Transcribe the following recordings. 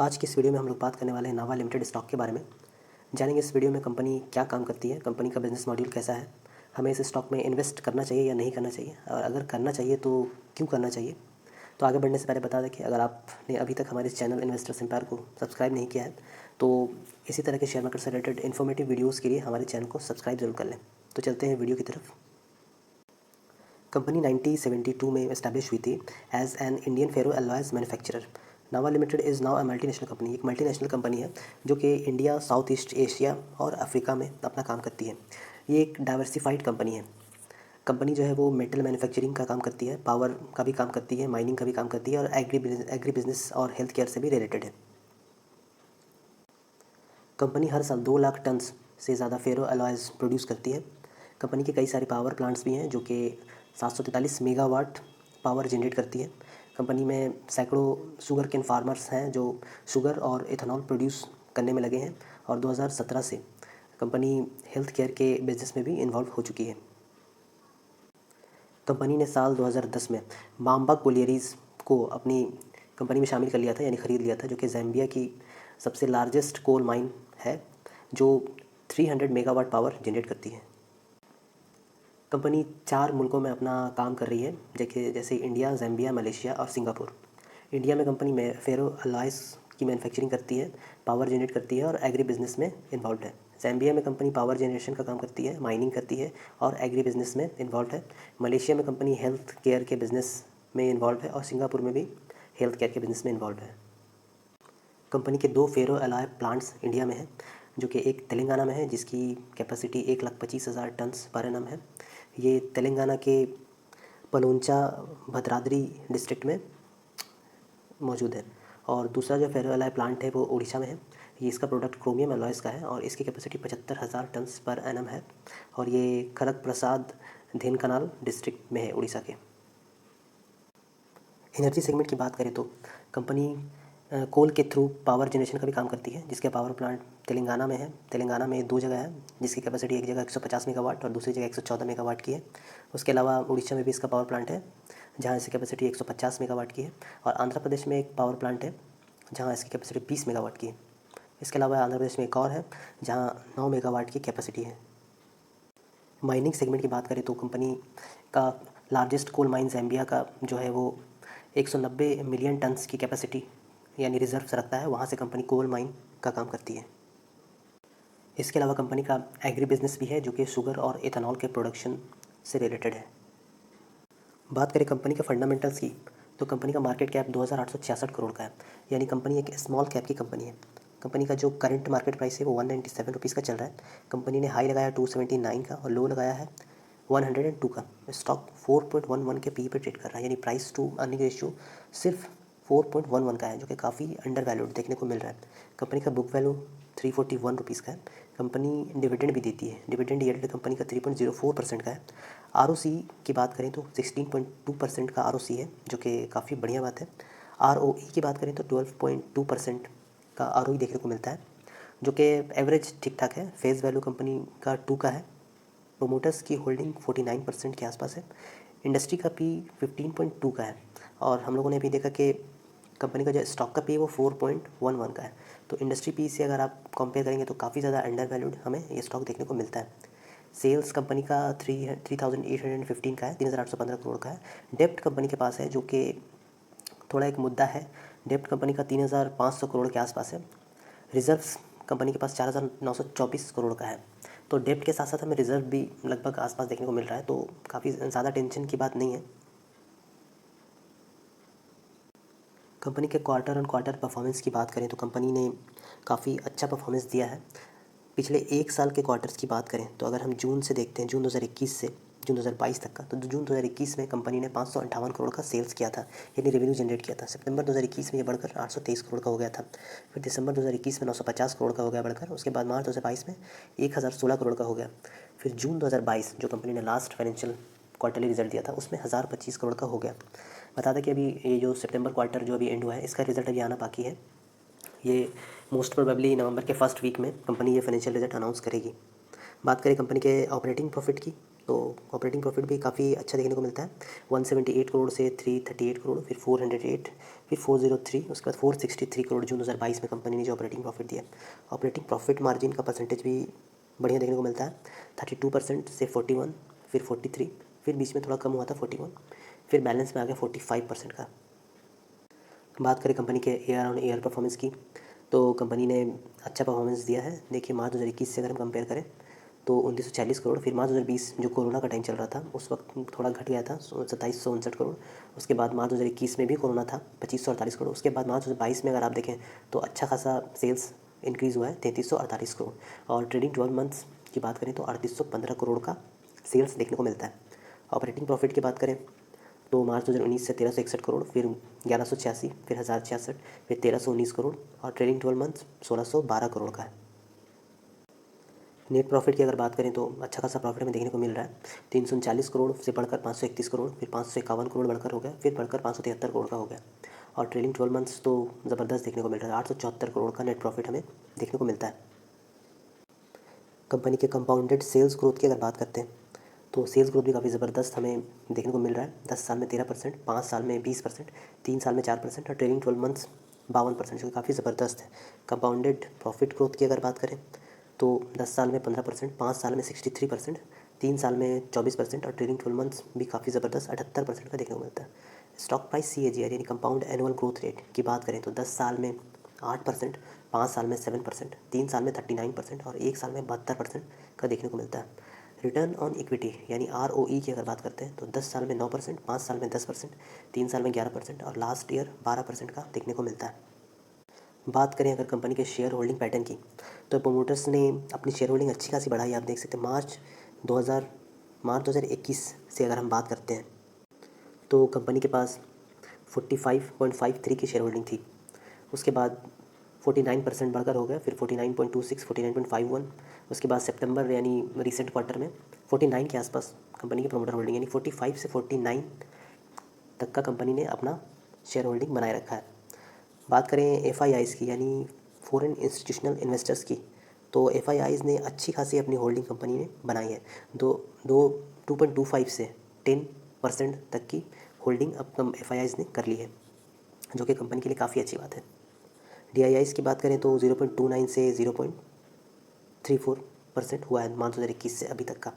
आज की इस वीडियो में हम लोग बात करने वाले हैं नावा लिमिटेड स्टॉक के बारे में। जानेंगे इस वीडियो में कंपनी क्या काम करती है, कंपनी का बिजनेस मॉड्यूल कैसा है, हमें इस स्टॉक में इन्वेस्ट करना चाहिए या नहीं करना चाहिए, और अगर करना चाहिए तो क्यों करना चाहिए। तो आगे बढ़ने से पहले बता दें कि अगर आपने अभी तक हमारे चैनल इन्वेस्टर्स एम्पायर को सब्सक्राइब नहीं किया है तो इसी तरह के शेयर मार्केट से रिलेटेड इन्फॉर्मेटिव वीडियोज़ के लिए हमारे चैनल को सब्सक्राइब जरूर कर लें। तो चलते हैं वीडियो की तरफ। कंपनी 1972 में इस्टेब्लिश हुई थी as an Indian ferro alloys manufacturer. Nava limited is now a multinational company, एक मल्टीनेशनल कंपनी है जो कि इंडिया, साउथ ईस्ट एशिया और अफ्रीका में अपना काम करती है। ये एक डाइवर्सिफाइड कंपनी है। कंपनी जो है वो मेटल मैन्युफैक्चरिंग का काम करती है, पावर का भी काम करती है, माइनिंग का भी काम करती है और एग्री बिजनेस और हेल्थ केयर से भी रिलेटेड है। कंपनी हर साल 2 लाख टन से ज़्यादा फेरो अलॉयज़ प्रोड्यूस करती है। कंपनी के कई सारे पावर प्लांट्स भी हैं जो कि 743 मेगावाट पावर जनरेट करती है। कंपनी में सैकड़ों शुगर केन फार्मर्स हैं जो शुगर और इथेनॉल प्रोड्यूस करने में लगे हैं, और 2017 से कंपनी हेल्थ केयर के बिजनेस में भी इन्वॉल्व हो चुकी है। कंपनी ने साल 2010 में माम्बा कोलियरीज़ को अपनी कंपनी में शामिल कर लिया था, यानी ख़रीद लिया था, जो कि ज़ैम्बिया की सबसे लार्जेस्ट कोल माइन है जो 300 मेगावाट पावर जनरेट करती है। कंपनी 4 मुल्कों में अपना काम कर रही है, जैसे इंडिया, ज़ैम्बिया, मलेशिया और सिंगापुर। इंडिया में कंपनी में फेरो अलॉयज़ की मैन्युफैक्चरिंग करती है, पावर जनरेट करती है और एग्री बिजनेस में इन्वॉल्व है। ज़ैम्बिया में कंपनी पावर जनरेशन का काम करती है, माइनिंग करती है और एग्री बिजनेस में इन्वॉल्व है। मलेशिया में कंपनी हेल्थ केयर के बिज़नेस में इन्वॉल्व है और सिंगापुर में भी हेल्थ केयर के बिज़नेस में इन्वॉल्व है। कंपनी के 2 फेरो एलॉय प्लांट्स इंडिया में हैं, जो कि एक तेलंगाना में है जिसकी कैपेसिटी 1,25,000 टन्स पर एनम है। ये तेलंगाना के पलोंचा भद्राद्री डिस्ट्रिक्ट में मौजूद है। और दूसरा जो फेरो एलॉय प्लांट है वो उड़ीसा में है। ये इसका प्रोडक्ट क्रोमियम एलॉयज़ का है और इसकी कैपेसिटी 75,000 टन्स पर एनम है, और ये खड़ग प्रसाद धेनकनाल डिस्ट्रिक्ट में है उड़ीसा के। एनर्जी सेगमेंट की बात करें तो कंपनी कोल के थ्रू पावर जनरेशन का भी काम करती है, जिसके पावर प्लांट तेलंगाना में है। तेलंगाना में 2 जगह है, जिसकी कैपेसिटी एक जगह 150 मेगावाट और दूसरी जगह 114 मेगावाट की है। उसके अलावा उड़ीसा में भी इसका पावर प्लांट है, जहाँ इसकी कैपेसिटी 150 मेगावाट की है, और आंध्र प्रदेश में एक पावर प्लांट है जहाँ इसकी कैपेसिटी 20 मेगावाट की है। इसके अलावा आंध्र प्रदेश में एक और है जहाँ 9 मेगावाट की कैपेसिटी है। माइनिंग सेगमेंट की बात करें तो कंपनी का लार्जेस्ट कोल माइन ज़ैम्बिया का जो है वो 190 मिलियन टन्स की कैपेसिटी यानी रिजर्व्स रखता है, वहाँ से कंपनी कोल माइन का काम करती है। इसके अलावा कंपनी का एग्री बिजनेस भी है जो कि शुगर और इथेनॉल के प्रोडक्शन से रिलेटेड है। बात करें कंपनी के फंडामेंटल्स की तो कंपनी का मार्केट कैप 2,866 करोड़ का है, यानी कंपनी एक स्मॉल कैप की कंपनी है। कंपनी का जो करंट मार्केट प्राइस है वो 197 रुपीज़ का चल रहा है। कंपनी ने हाई लगाया 279 का और लो लगाया है 102 का। स्टॉक 4.11 के पी पे ट्रेड कर रहा है, यानी प्राइस टू अर्निंग रेशियो सिर्फ 4.11 का है, जो कि काफ़ी अंडर वैल्यूड देखने को मिल रहा है। कंपनी का बुक वैल्यू 341 रुपीज़ का है। कंपनी डिविडेंड भी देती है, डिविडेंड यील्ड कंपनी का 3.04% का है। आरओसी की बात करें तो 16.2% का आरओसी है, जो कि काफ़ी बढ़िया बात है। आरओई की बात करें तो 12.2% का आरओई देखने को मिलता है, जो कि एवरेज ठीक ठाक है। फेस वैल्यू कंपनी का 2 का है। प्रोमोटर्स की होल्डिंग 49% के आसपास है। इंडस्ट्री का पी 15.2 का है, और हम लोगों ने भी देखा कि कंपनी का जो स्टॉक का पी है वो 4.11 का है। तो इंडस्ट्री पी से अगर आप कंपेयर करेंगे तो काफ़ी ज़्यादा अंडर वैल्यूड हमें ये स्टॉक देखने को मिलता है। सेल्स कंपनी का 3,815 का है, 3,815 करोड़ का है। डेप्ट कंपनी के पास है, जो कि थोड़ा एक मुद्दा है। डेप्ट कंपनी का 3,500 करोड़ के आसपास है। रिजर्व्स कंपनी के पास 4,924 करोड़ का है। तो डेप्ट के साथ साथ हमें रिजर्व भी लगभग आसपास देखने को मिल रहा है, तो काफ़ी ज़्यादा टेंशन की बात नहीं है। कंपनी के क्वार्टर ऑन क्वार्टर परफॉर्मेंस की बात करें तो कंपनी ने काफ़ी अच्छा परफॉर्मेंस दिया है। पिछले 1 साल के क्वार्टर्स की बात करें तो अगर हम जून से देखते हैं, जून 2021 से जून 2022 तक का, तो जून 2021 में कंपनी ने 558 करोड़ का सेल्स किया था, यानी रेवेन्यू जनरेट किया था। सितंबर 2021 में ये बढ़कर 823 करोड़ का हो गया था। फिर दिसंबर 2021 में 950 करोड़ का हो गया बढ़कर। उसके बाद मार्च 2022 में 1,016 करोड़ का हो गया। फिर जून 2022 जो कंपनी ने लास्ट फाइनेंशियल क्वार्टरली रिजल्ट दिया था उसमें 1,025 करोड़ का हो गया। बता दें कि अभी ये जो सितंबर क्वार्टर जो अभी एंड हुआ है इसका रिजल्ट अभी आना बाकी है। ये मोस्ट प्रोबेबली नवंबर के फर्स्ट वीक में कंपनी ये फाइनेंशियल रिजल्ट अनाउंस करेगी। बात करें कंपनी के ऑपरेटिंग प्रॉफिट की तो ऑपरेटिंग प्रॉफिट भी काफ़ी अच्छा देखने को मिलता है। 178 करोड़ से 338 करोड़, फिर 408, फिर 403, उसके बाद 463 करोड़ जून 2022 में कंपनी ने जो ऑपरेटिंग प्रॉफिट दिया। ऑपरेटिंग प्रॉफिट मार्जिन का परसेंटेज भी बढ़िया देखने को मिलता है, 32% से 41, फिर 43, फिर बीच में थोड़ा कम हुआ था 41, फिर बैलेंस में आ गया 45% का। बात करें कंपनी के ईयर ऑन ईयर परफॉर्मेंस की, तो कंपनी ने अच्छा परफॉर्मेंस दिया है। देखिए मार्च 2021 से अगर हम कंपेयर करें तो 1940 करोड़, फिर मार्च 2020 जो कोरोना का टाइम चल रहा था उस वक्त थोड़ा घट गया था, 2759 करोड़। उसके बाद मार्च 2021 में भी कोरोना था, 2548 करोड़। उसके बाद मार्च 2022 में अगर आप देखें तो अच्छा खासा सेल्स इंक्रीज़ हुआ है, 3348 करोड़। और ट्रेडिंग 12 मंथ्स की बात करें तो 3815 करोड़ का सेल्स देखने को मिलता है। ऑपरेटिंग प्रॉफिट की बात करें तो मार्च 2019 से 1361 करोड़, फिर 1186, फिर 1066, फिर 1319 करोड़, और ट्रेडिंग 12 मंथ्स 1612 करोड़ का है। नेट प्रॉफिट की अगर बात करें तो अच्छा खासा प्रॉफिट हमें देखने को मिल रहा है, 339 करोड़ से बढ़कर 531 करोड़, फिर 551 करोड़ बढ़कर हो गया, फिर बढ़कर 573 करोड़ का हो गया। और ट्रेलिंग 12 मंथ्स तो ज़बरदस्त देखने को मिल रहा है, 874 करोड़ का नेट प्रॉफिट हमें देखने को मिलता है। कंपनी के कंपाउंडेड सेल्स ग्रोथ की अगर बात करते हैं तो सेल्स ग्रोथ भी काफ़ी ज़बरदस्त हमें देखने को मिल रहा है, 10 साल में 13%, 5 साल में 20%, 3 साल में 4%, और ट्रेलिंग 12 मंथ्स 52%, जो कि काफ़ी ज़बरदस्त है। कंपाउंडेड प्रॉफिट ग्रोथ की अगर बात करें तो 10 साल में 15%, 5 साल में 63%, 3 साल में 24%, और ट्रेलिंग 12 मंथ्स भी काफ़ी ज़बरदस्त 78% का देखने को मिलता है। स्टॉक प्राइस CAGR यानी कंपाउंड एनुअल ग्रोथ रेट की बात करें तो 10 साल में 8%, 5 साल में 7%, 3 साल में 39%, और 1 साल में 72% का देखने को मिलता है। रिटर्न ऑन इक्विटी यानी ROE की अगर बात करते हैं तो 10 साल में 9%, 5 साल में 10%, 3 साल में 11%, और लास्ट ईयर 12% का देखने को मिलता है। बात करें अगर कंपनी के शेयर होल्डिंग पैटर्न की तो प्रोमोटर्स ने अपनी शेयर होल्डिंग अच्छी खासी बढ़ाई, आप देख सकते हैं। मार्च 2021 से अगर हम बात करते हैं तो कंपनी के पास 45.53 की शेयर होल्डिंग थी। उसके बाद 49% बढ़कर हो गया, फिर 49.26, 49.51। उसके बाद सितंबर यानी रिसेंट क्वार्टर में 49 के आसपास कंपनी की प्रोमोटर होल्डिंग, यानी 45 से 49 तक का कंपनी ने अपना शेयर होल्डिंग बनाए रखा है। बात करें FIIs की यानी फॉरेन इंस्टीट्यूशनल इन्वेस्टर्स की, तो FIIs ने अच्छी खासी अपनी होल्डिंग कंपनी ने बनाई है। दो दो 2.25 से 10% तक की होल्डिंग अब FIIs ने कर ली है, जो कि कंपनी के लिए काफ़ी अच्छी बात है। DIIs की बात करें तो 0.29 से 0.34% हुआ है मार्च 2021 से अभी तक का।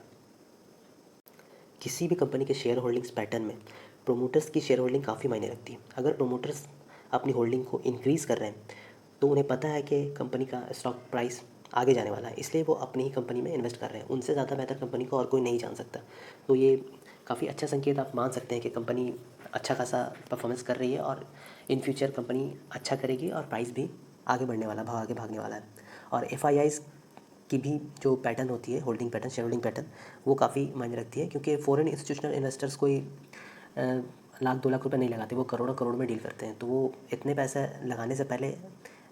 किसी भी कंपनी के शेयर होल्डिंग्स पैटर्न में प्रोमोटर्स की शेयर होल्डिंग काफ़ी मायने रखती है। अगर प्रोमोटर्स अपनी होल्डिंग को इंक्रीज़ कर रहे हैं तो उन्हें पता है कि कंपनी का स्टॉक प्राइस आगे जाने वाला है, इसलिए वो अपनी ही कंपनी में इन्वेस्ट कर रहे हैं। उनसे ज़्यादा बेहतर कंपनी को और कोई नहीं जान सकता। तो ये काफ़ी अच्छा संकेत आप मान सकते हैं कि कंपनी अच्छा खासा परफॉर्मेंस कर रही है, और इन फ्यूचर कंपनी अच्छा करेगी और प्राइस भी आगे बढ़ने वाला, भाव आगे भागने वाला है। और FIIs की भी जो पैटर्न होती है, holding pattern, share holding pattern, वो काफ़ी मायने रखती है, क्योंकि फॉरेन इंस्टीट्यूशनल इन्वेस्टर्स कोई लाख 2 लाख रुपए नहीं लगाते, वो करोड़ों करोड़ में डील करते हैं। तो वो इतने पैसे लगाने से पहले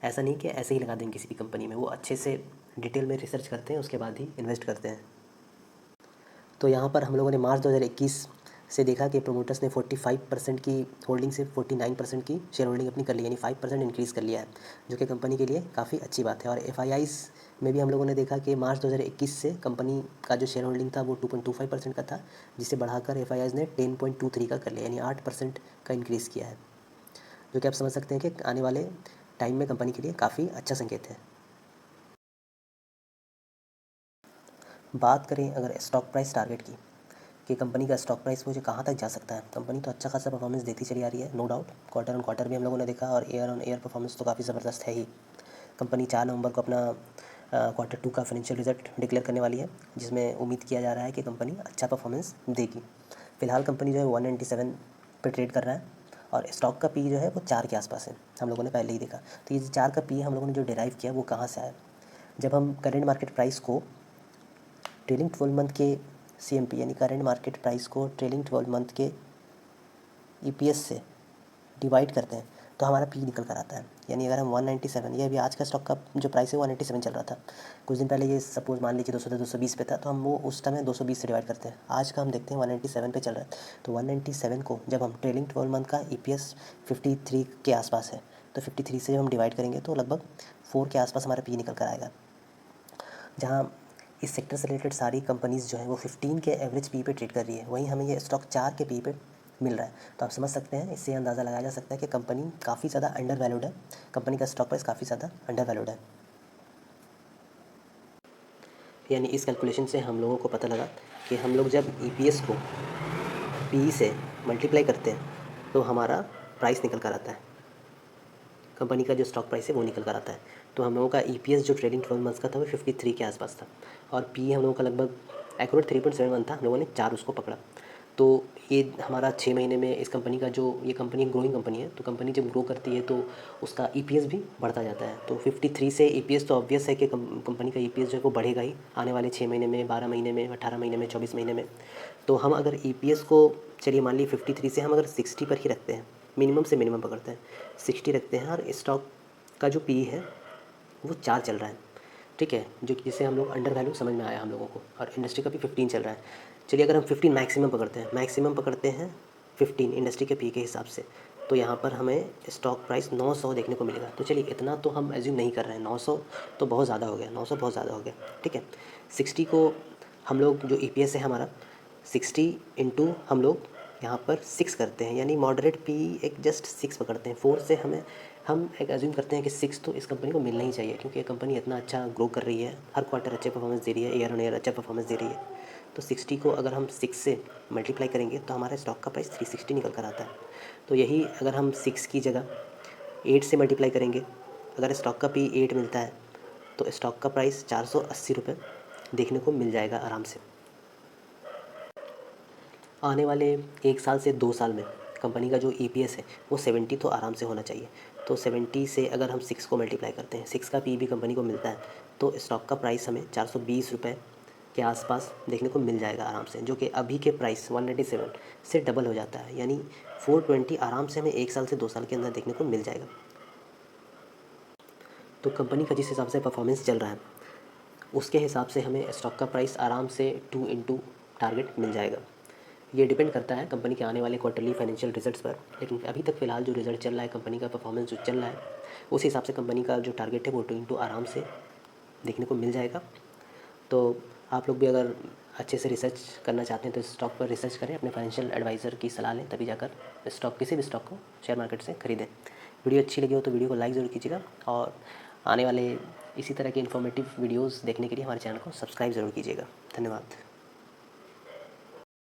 ऐसा नहीं कि ऐसे ही लगा देंगे किसी भी कंपनी में, वो अच्छे से डिटेल में रिसर्च करते हैं, उसके बाद ही इन्वेस्ट करते हैं। तो यहाँ पर हम लोगों ने मार्च 2021 से देखा कि प्रोमोटर्स ने 45% की होल्डिंग से 49% की शेयर होल्डिंग अपनी कर ली, यानी 5% इंक्रीज़ कर लिया है, जो कि कंपनी के लिए काफ़ी अच्छी बात है। और FIIs में भी हम लोगों ने देखा कि मार्च 2021 से कंपनी का जो शेयर होल्डिंग था वो 2.25% का था, जिसे बढ़ाकर FIIs ने 10.23 का कर लिया, यानी 8% का इंक्रीज़ किया है, जो कि आप समझ सकते हैं कि आने वाले टाइम में कंपनी के लिए काफ़ी अच्छा संकेत है। बात करें अगर स्टॉक प्राइस टारगेट की कि कंपनी का स्टॉक प्राइस मुझे कहाँ तक जा सकता है, कंपनी तो अच्छा खासा परफॉर्मेंस देती चली आ रही है, no doubt. Quarter on quarter भी हम लोगों ने देखा, और ईयर ऑन ईयर परफॉर्मेंस तो काफ़ी ज़बरदस्त है ही। कंपनी 4 नवंबर को अपना Q2 का फाइनेंशियल रिजल्ट डिक्लेयर करने वाली है, जिसमें उम्मीद किया जा रहा है कि कंपनी अच्छा परफॉर्मेंस देगी। फिलहाल कंपनी जो है 197 पे ट्रेड कर रहा है, और स्टॉक का पी जो है वो 4 के आसपास है, हम लोगों ने पहले ही देखा। तो ये 4 का पी हम लोगों ने जो डिराइव किया वो कहाँ से आया, जब हम करेंट मार्केट प्राइस को ट्रेलिंग 12 मंथ के CMP यानी करेंट मार्केट प्राइस को ट्रेलिंग 12 मंथ के EPS से डिवाइड करते हैं तो हमारा पी निकल कर आता है। यानी अगर हम 197, ये अभी आज का स्टॉक का जो प्राइस है 197 चल रहा था, कुछ दिन पहले ये सपोज मान लीजिए 220 पे था, तो हम वो उस समय 220 से डिवाइड करते हैं। आज का हम देखते हैं 197 पे चल रहा है, तो 197 को जब हम ट्रेलिंग 12 मंथ का EPS 53 के आसपास है, तो 53 से जब हम डिवाइड करेंगे तो लगभग 4 के आसपास हमारा पी निकल कर आएगा। जहाँ इस सेक्टर से रिलेटेड सारी कंपनीज़ जो हैं वो 15 के एवरेज पी पे ट्रेड कर रही है, वहीं हमें ये स्टॉक 4 के पी पे मिल रहा है। तो आप समझ सकते हैं, इससे अंदाज़ा लगाया जा सकता है कि कंपनी काफ़ी ज़्यादा अंडर वैल्यूड है, कंपनी का स्टॉक प्राइस काफ़ी ज़्यादा अंडर वैल्यूड है। यानी इस कैलकुलेशन से हम लोगों को पता लगा कि हम लोग जब ईपीएस को पी से मल्टीप्लाई करते हैं तो हमारा प्राइस निकल कर आता है, कंपनी का जो स्टॉक प्राइस है वो निकल कर आता है। तो हम लोगों का ईपीएस जो ट्रेलिंग 12 मंथ्स का था वो 53 के आसपास था, और पी हम लोगों का लगभग एक्यूरेट 3.71 था। हम लोगों ने 4 उसको पकड़ा। तो ये हमारा 6 महीने में इस कंपनी का जो, ये कंपनी ग्रोइंग कंपनी है, तो कंपनी जब ग्रो करती है तो उसका ईपीएस भी बढ़ता जाता है। तो 53 से ईपीएस, तो ऑब्वियस है कि कंपनी का ईपीएस जो है वो बढ़ेगा ही आने वाले 6 महीने में, 12 महीने में, 18 महीने में, 24 महीने में। तो हम अगर ईपीएस को, चलिए मान लीजिए 53 से हम अगर 60 पर ही रखते हैं, मिनिमम से मिनिमम पकड़ते हैं, 60 रखते हैं, और स्टॉक का जो पी है वो 4 चल रहा है, ठीक है, जो कि जिसे हम लोग अंडर वैल्यू समझ में आया हम लोगों को, और इंडस्ट्री का भी 15 चल रहा है। चलिए अगर हम 15 मैक्सिमम पकड़ते हैं, मैक्सिमम पकड़ते हैं 15 इंडस्ट्री के पी के हिसाब से, तो यहाँ पर हमें स्टॉक प्राइस 900 देखने को मिलेगा। तो चलिए इतना तो हम एज्यूम नहीं कर रहे हैं, 900 तो बहुत ज़्यादा हो गया, 900 बहुत ज़्यादा हो गया, ठीक है। 60 को हम लोग, जो ईपीएस है हमारा, 60 इंटू हम लोग यहाँ पर 6 करते हैं, यानी मॉडरेट पी एक जस्ट 6 पकड़ते हैं। 4 से हम एक एज्यूम करते हैं कि 6 तो इस कंपनी को मिलना ही चाहिए, क्योंकि ये कंपनी इतना अच्छा ग्रो कर रही है, हर क्वार्टर अच्छे परफॉर्मेंस दे रही है, ईयर ऑन ईयर अच्छा परफॉर्मेंस दे रही है। तो 60 को अगर हम 6 से मल्टीप्लाई करेंगे तो हमारे स्टॉक का प्राइस 360 निकल कर आता है। तो यही अगर हम 6 की जगह 8 से मल्टीप्लाई करेंगे, अगर स्टॉक का पी 8 मिलता है तो स्टॉक का प्राइस 480 रुपये देखने को मिल जाएगा आराम से। आने वाले 1 साल से 2 साल में कंपनी का जो ईपीएस है वो 70 तो आराम से होना चाहिए। तो 70 से अगर हम 6 को मल्टीप्लाई करते हैं, 6 का पी भी कंपनी को मिलता है, तो स्टॉक का प्राइस हमें 420 रुपये के आसपास देखने को मिल जाएगा आराम से, जो कि अभी के प्राइस 197 से डबल हो जाता है, यानी 420 आराम से हमें 1 साल से 2 साल के अंदर देखने को मिल जाएगा। तो कंपनी का जिस हिसाब से परफॉर्मेंस चल रहा है उसके हिसाब से हमें स्टॉक का प्राइस आराम से 2 इंटू टारगेट मिल जाएगा। ये डिपेंड करता है कंपनी के आने वाले क्वार्टरली फाइनेंशियल रिजल्ट्स पर, लेकिन अभी तक फ़िलहाल जो रिजल्ट चल रहा है, कंपनी का परफॉर्मेंस जो चल रहा है, उस हिसाब से कंपनी का जो टारगेट है वो 2 इंटू आराम से देखने को मिल जाएगा। तो आप लोग भी अगर अच्छे से रिसर्च करना चाहते हैं तो स्टॉक पर रिसर्च करें, अपने फाइनेंशियल एडवाइज़र की सलाह लें, तभी जाकर स्टॉक, किसी भी स्टॉक को शेयर मार्केट से खरीदें। वीडियो अच्छी लगी हो तो वीडियो को लाइक ज़रूर कीजिएगा, और आने वाले इसी तरह के इन्फॉर्मेटिव वीडियोज़ देखने के लिए हमारे चैनल को सब्सक्राइब ज़रूर कीजिएगा। धन्यवाद।